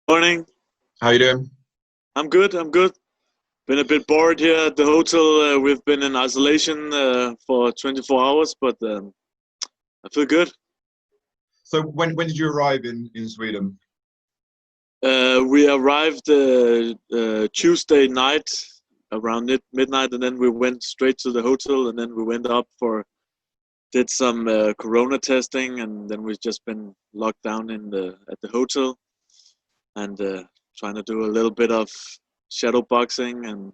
Morning. How you doing? I'm good. I'm good. Been a bit bored here at the hotel. We've been in isolation for 24 hours, but I feel good. So when did you arrive in Sweden? We arrived Tuesday night around midnight, and then we went straight to the hotel, and then we went up did some corona testing, and then we've just been locked down at the hotel and trying to do a little bit of shadow boxing and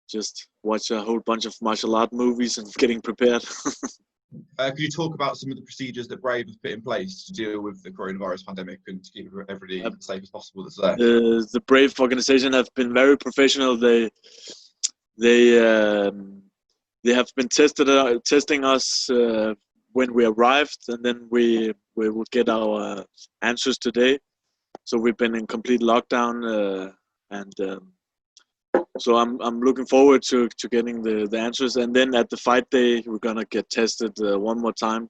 just watch a whole bunch of martial art movies and getting prepared. Could you talk about some of the procedures that Brave have put in place to deal with the coronavirus pandemic and to keep everybody as safe as possible that's there? The Brave organization have been very professional. They have been testing us when we arrived, and then we would get our answers today. So we've been in complete lockdown, and so I'm looking forward to getting the answers. And then at the fight day, we're gonna get tested one more time.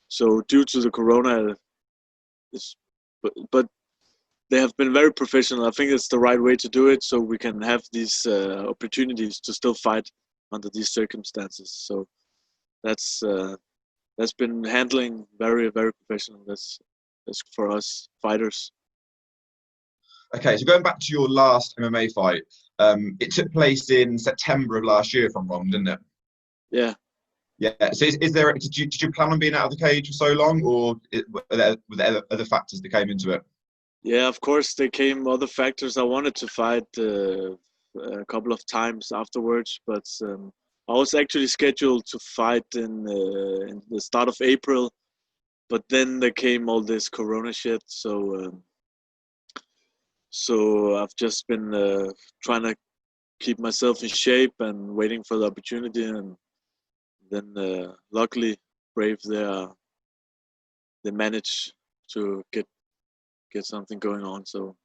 So due to the corona, but they have been very professional. I think it's the right way to do it, so we can have these opportunities to still fight under these circumstances. So that's been handling very, very professional. That's for us fighters. Okay, so going back to your last MMA fight, it took place in September of last year, if I'm wrong, didn't it? Yeah. Yeah. So did you plan on being out of the cage for so long, or were there other factors that came into it? Yeah, of course, there came other factors. I wanted to fight a couple of times afterwards, but I was actually scheduled to fight in the start of April, but then there came all this corona shit. So I've just been trying to keep myself in shape and waiting for the opportunity, and then luckily Brave they managed to get something going on. So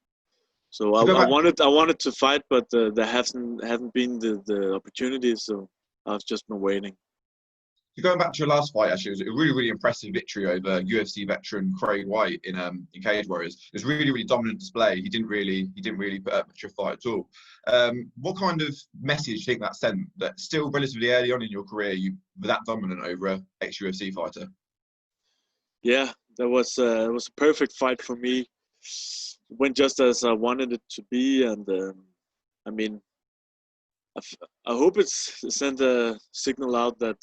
Go I back. wanted to fight, but there hasn't been the opportunity. So I've just been waiting. So going back to your last fight, actually, it was a really, really impressive victory over UFC veteran Craig White in Cage Warriors. It was really, really dominant display. He didn't really put up much of a fight at all. What kind of message do you think that sent? That still relatively early on in your career, you were that dominant over an ex-UFC fighter. Yeah, that was it was a perfect fight for me. It went just as I wanted it to be, and I mean, I hope it's sent a signal out that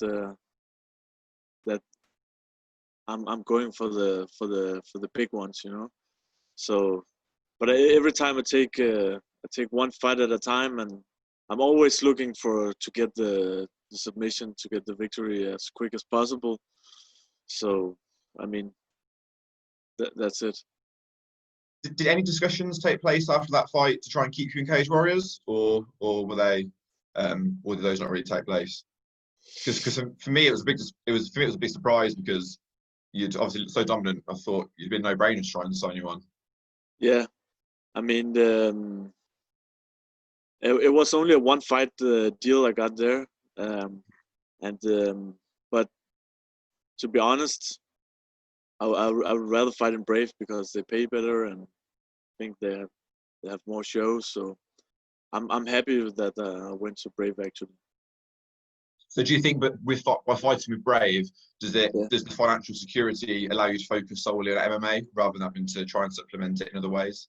I'm going for the big ones, you know. So, but every time I take one fight at a time, and I'm always looking to get the submission, to get the victory as quick as possible. So, I mean, that's it. Did any discussions take place after that fight to try and keep you in Cage Warriors, or were they, or did those not really take place? Because for me it was a big surprise because you'd obviously looked so dominant. I thought you'd been no-brainer to try and sign you on. Yeah, I mean, it was only a one fight deal I got there, and but to be honest, I would rather fight in Brave because they pay better and I think they have more shows. So I'm happy with that I went to Brave actually. So do you think, but by fighting with Brave, does Yeah. the financial security allow you to focus solely on MMA rather than having to try and supplement it in other ways?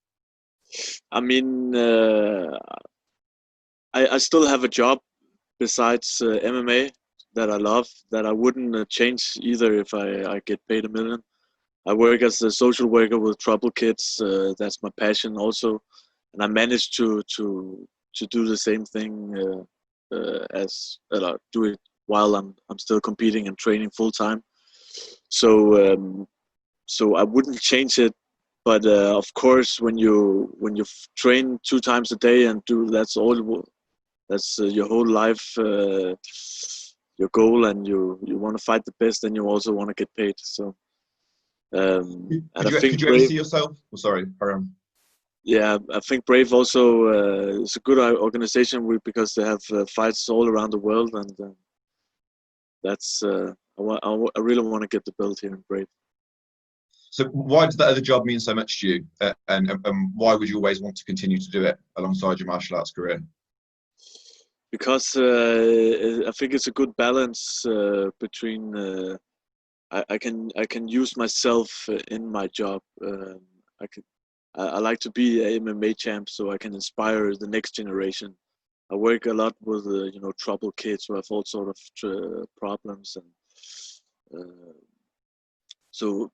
I mean, I still have a job besides MMA that I love, that I wouldn't change either if I get paid $1 million. I work as a social worker with troubled kids. That's my passion also, and I managed to do the same thing do it while I'm still competing and training full time. So so I wouldn't change it. But of course, when you train 2 times a day and that's your whole life, your goal, and you want to fight the best, and you also want to get paid. So. And I think Could you ever Brave, see yourself? Oh, sorry, carry on. yeah, I think Brave also is a good organization because they have fights all around the world, and that's I really want to get the belt here in Brave. So why does that other job mean so much to you, and why would you always want to continue to do it alongside your martial arts career? Because I think it's a good balance between I can use myself in my job. I like to be a MMA champ, so I can inspire the next generation. I work a lot with troubled kids who have all sort of problems, and so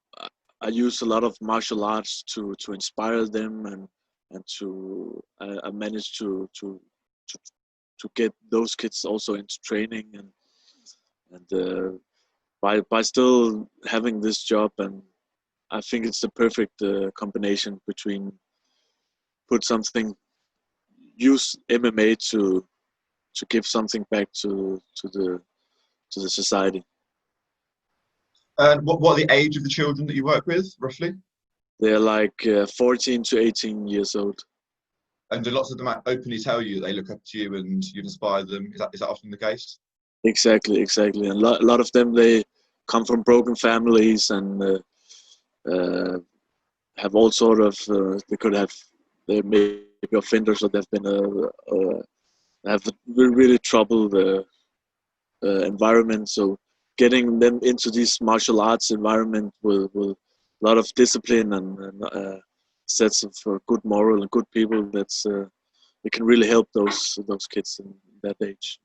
I use a lot of martial arts to inspire them, and to I managed to get those kids also into training, and by still having this job, and I think it's the perfect combination between use MMA to give something back to the society. And what are the age of the children that you work with, roughly? They're like 14 to 18 years old. And do lots of them openly tell you they look up to you and you inspire them? Is that often the case? Exactly. And a lot of them, they come from broken families, and have all sort of they may be offenders, or they've been have a really troubled environment. So getting them into this martial arts environment with a lot of discipline and sets of good moral and good people, that's it can really help those kids in that age.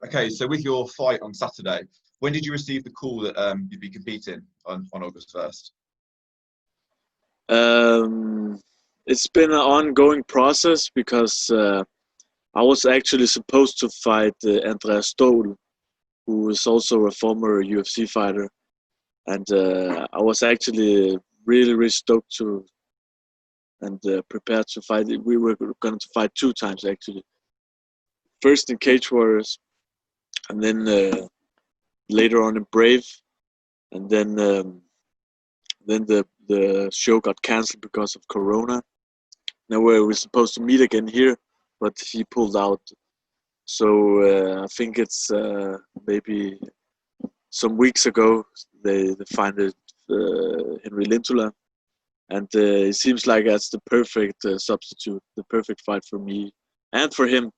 Okay, so with your fight on Saturday, when did you receive the call that you'd be competing on August 1st? It's been an ongoing process, because I was actually supposed to fight Andreas Stoll, who is also a former UFC fighter, and I was actually really stoked to and prepared to fight. We were going to fight 2 times actually. First in Cage Warriors, and then later on in Brave, and then the show got cancelled because of Corona. Now we were supposed to meet again here, but he pulled out. So I think it's maybe some weeks ago they find Henri Lintula, and it seems like that's the perfect substitute, the perfect fight for me and for him.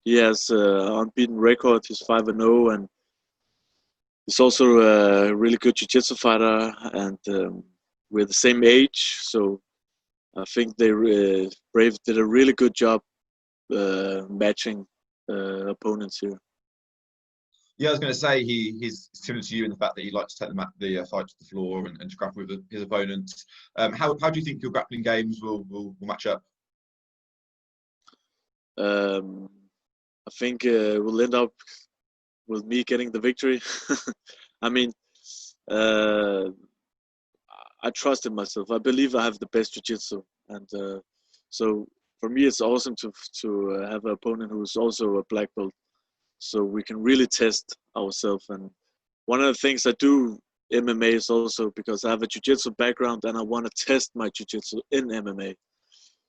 He has unbeaten record. He's 5-0, and he's also a really good jiu-jitsu fighter, and we're the same age, so I think Brave did a really good job matching opponents here. Yeah, I was going to say he's similar to you in the fact that he likes to take the fight to the floor and to grapple with his opponents. How do you think your grappling games will match up? I think we'll end up with me getting the victory. I mean, I trust in myself. I believe I have the best jiu-jitsu, and so for me it's awesome to have an opponent who's also a black belt, so we can really test ourselves. And one of the things I do MMA is also because I have a jiu-jitsu background and I want to test my jiu-jitsu in MMA.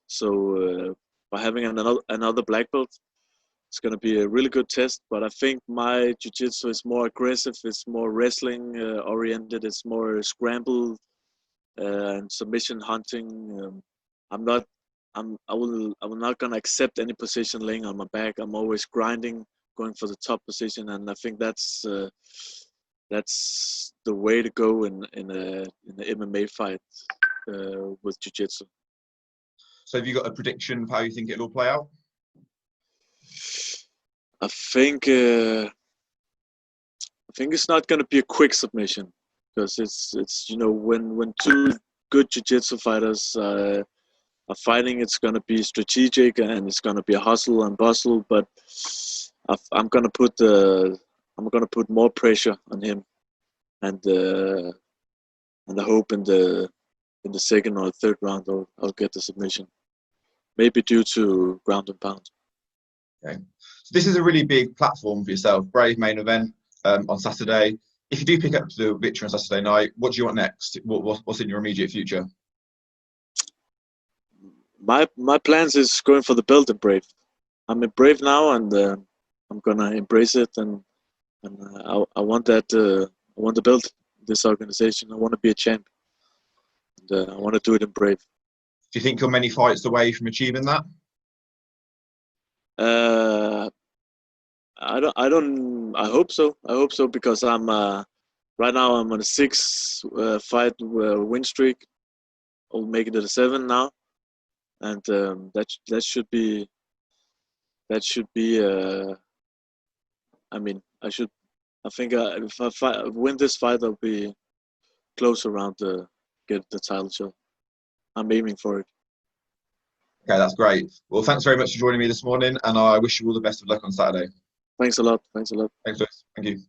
So by having another black belt, it's going to be a really good test. But I think my jiu-jitsu is more aggressive. It's more wrestling oriented. It's more scramble and submission hunting. I'm not gonna accept any position laying on my back. I'm always grinding, going for the top position, and I think that's the way to go in an MMA fight with jiu-jitsu. So have you got a prediction of how you think it'll all play out? I think it's not going to be a quick submission, because it's when 2 good jiu-jitsu fighters are fighting, it's going to be strategic and it's going to be a hustle and bustle. But I'm going to put more pressure on him, and I hope in the second or third round I'll get the submission, maybe due to ground and pound. Okay. So this is a really big platform for yourself. Brave main event on Saturday. If you do pick up the victory on Saturday night, what do you want next? What's in your immediate future? My plans is going for the belt in Brave. I'm in Brave now, and I'm gonna embrace it, and I want that. I want the belt. This organization. I want to be a champ. and I want to do it in Brave. Do you think you're many fights away from achieving that? I hope so. I hope so because I'm right now I'm on a 6 fight win streak. I'll make it a 7 now, and that should be. I mean, I think if I win this fight, I'll be close around to get the title shot. I'm aiming for it. Okay, that's great. Well, thanks very much for joining me this morning, and I wish you all the best of luck on Saturday. Thanks a lot. Thanks a lot. Thanks, Lewis. Thank you.